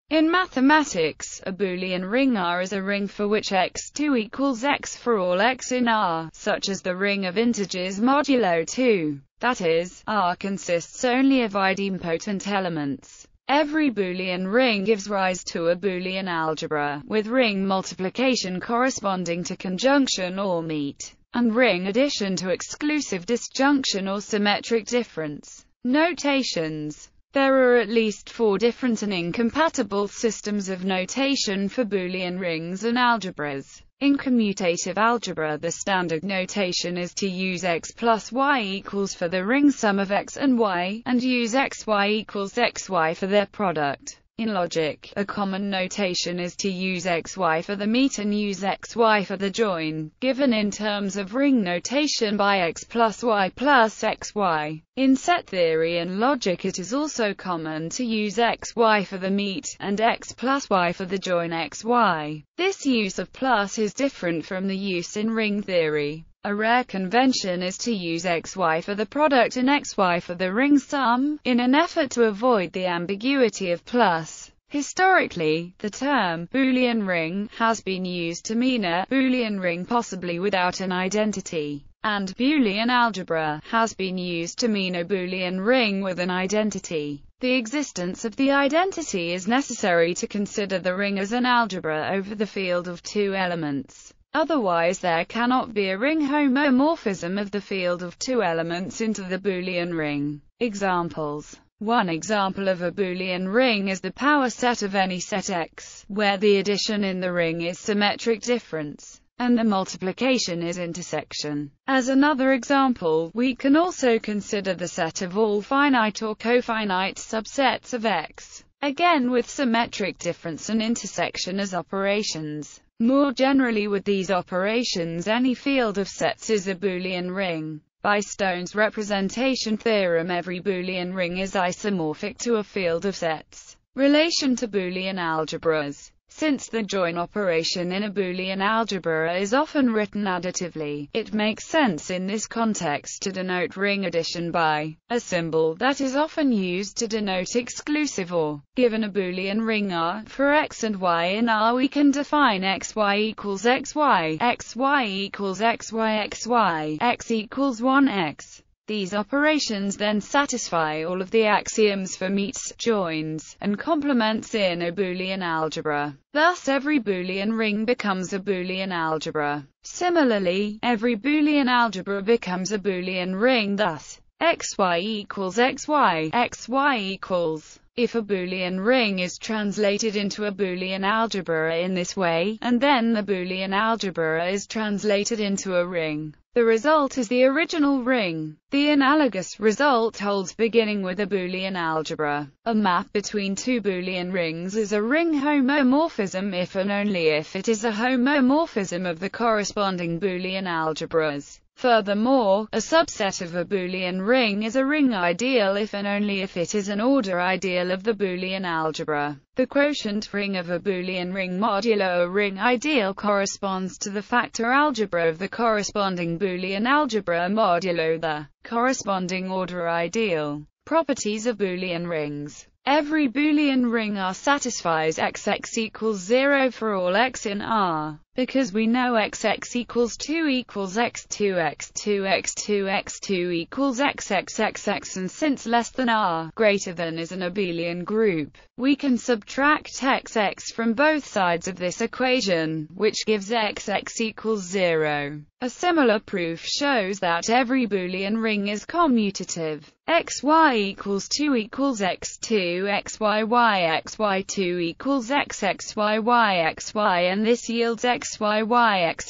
In mathematics, a Boolean ring R is a ring for which x2 equals x for all x in R, such as the ring of integers modulo 2. That is, R consists only of idempotent elements. Every Boolean ring gives rise to a Boolean algebra, with ring multiplication corresponding to conjunction or meet, and ring addition to exclusive disjunction or symmetric difference. Notations. There are at least 4 different and incompatible systems of notation for Boolean rings and algebras. In commutative algebra, the standard notation is to use x plus y equals for the ring sum of x and y, and use xy equals xy for their product. In logic, a common notation is to use xy for the meet and use xy for the join, given in terms of ring notation by x plus y plus xy. In set theory and logic, it is also common to use xy for the meet, and x plus y for the join xy. This use of plus is different from the use in ring theory. A rare convention is to use xy for the product and xy for the ring sum, in an effort to avoid the ambiguity of plus. Historically, the term Boolean ring has been used to mean a Boolean ring possibly without an identity, and Boolean algebra has been used to mean a Boolean ring with an identity. The existence of the identity is necessary to consider the ring as an algebra over the field of 2 elements. Otherwise there cannot be a ring homomorphism of the field of 2 elements into the Boolean ring. Examples. One example of a Boolean ring is the power set of any set X, where the addition in the ring is symmetric difference, and the multiplication is intersection. As another example, we can also consider the set of all finite or cofinite subsets of X, again with symmetric difference and intersection as operations. More generally, with these operations, any field of sets is a Boolean ring. By Stone's representation theorem, every Boolean ring is isomorphic to a field of sets. Relation to Boolean algebras. Since the join operation in a Boolean algebra is often written additively, it makes sense in this context to denote ring addition by a symbol that is often used to denote exclusive or. Given a Boolean ring R, for x and y in R, we can define xy equals xy, xy equals xy, xy, x equals 1x. These operations then satisfy all of the axioms for meets, joins, and complements in a Boolean algebra. Thus every Boolean ring becomes a Boolean algebra. Similarly, every Boolean algebra becomes a Boolean ring. Thus, xy equals xy, xy equals. If a Boolean ring is translated into a Boolean algebra in this way, and then the Boolean algebra is translated into a ring, the result is the original ring. The analogous result holds beginning with a Boolean algebra. A map between 2 Boolean rings is a ring homomorphism if and only if it is a homomorphism of the corresponding Boolean algebras. Furthermore, a subset of a Boolean ring is a ring ideal if and only if it is an order ideal of the Boolean algebra. The quotient ring of a Boolean ring modulo a ring ideal corresponds to the factor algebra of the corresponding Boolean algebra modulo the corresponding order ideal. Properties of Boolean rings. Every Boolean ring R satisfies x equals 0 for all x in R. Because we know x equals 2 equals x2, x2, x2, x2 equals x, and since less than r greater than is an abelian group, we can subtract x from both sides of this equation, which gives x equals 0. A similar proof shows that every Boolean ring is commutative. xy equals 2 equals x2, xy2 equals xy, and this yields x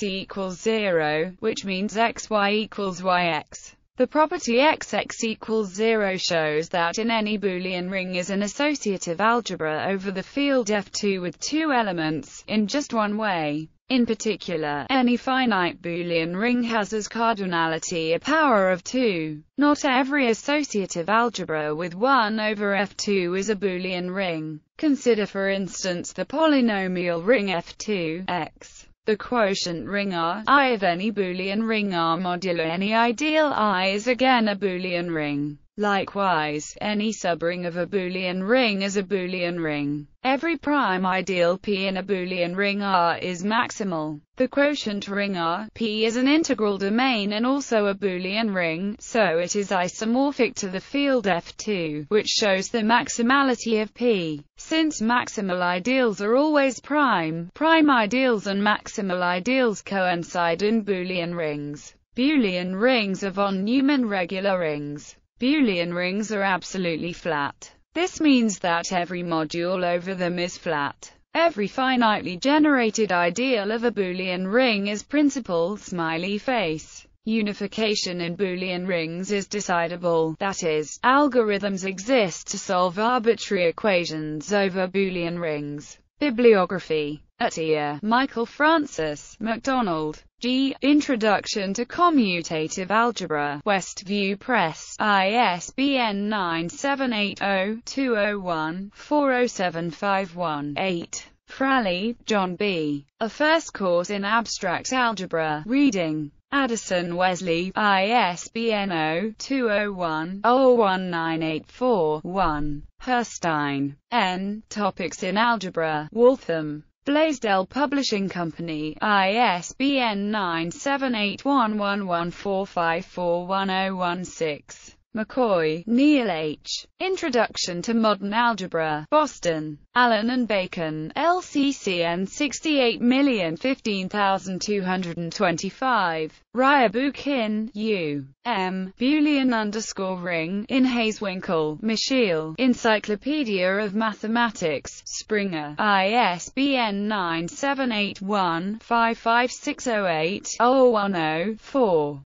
equals 0, which means xy equals yx. The property x equals 0 shows that in any Boolean ring is an associative algebra over the field F2 with 2 elements, in just one way. In particular, any finite Boolean ring has as cardinality a power of 2. Not every associative algebra with 1 over F2 is a Boolean ring. Consider for instance the polynomial ring F2, x. The quotient ring R, I of any Boolean ring R modulo any ideal I is again a Boolean ring. Likewise, any subring of a Boolean ring is a Boolean ring. Every prime ideal P in a Boolean ring R is maximal. The quotient ring R, P is an integral domain and also a Boolean ring, so it is isomorphic to the field F2, which shows the maximality of P. Since maximal ideals are always prime, prime ideals and maximal ideals coincide in Boolean rings. Boolean rings are von Neumann regular rings. Boolean rings are absolutely flat. This means that every module over them is flat. Every finitely generated ideal of a Boolean ring is principal, smiley face. Unification in Boolean rings is decidable, that is, algorithms exist to solve arbitrary equations over Boolean rings. Bibliography. Atiyah, Michael Francis, MacDonald, G. Introduction to Commutative Algebra, Westview Press, ISBN 978-0-201-40751-8. Fraley, John B. A First Course in Abstract Algebra, Reading. Addison Wesley, ISBN 0-201-01984-1. Herstein, N. Topics in Algebra, Waltham. Blaisdell Publishing Company, ISBN 978-1114541016. McCoy, Neil H. Introduction to Modern Algebra, Boston. Allen and Bacon, LCCN 68015225. Ryabukin, U. M. Boolean_ring, in Hayeswinkle, Michiel, Encyclopedia of Mathematics, Springer, ISBN 978155608-010-4.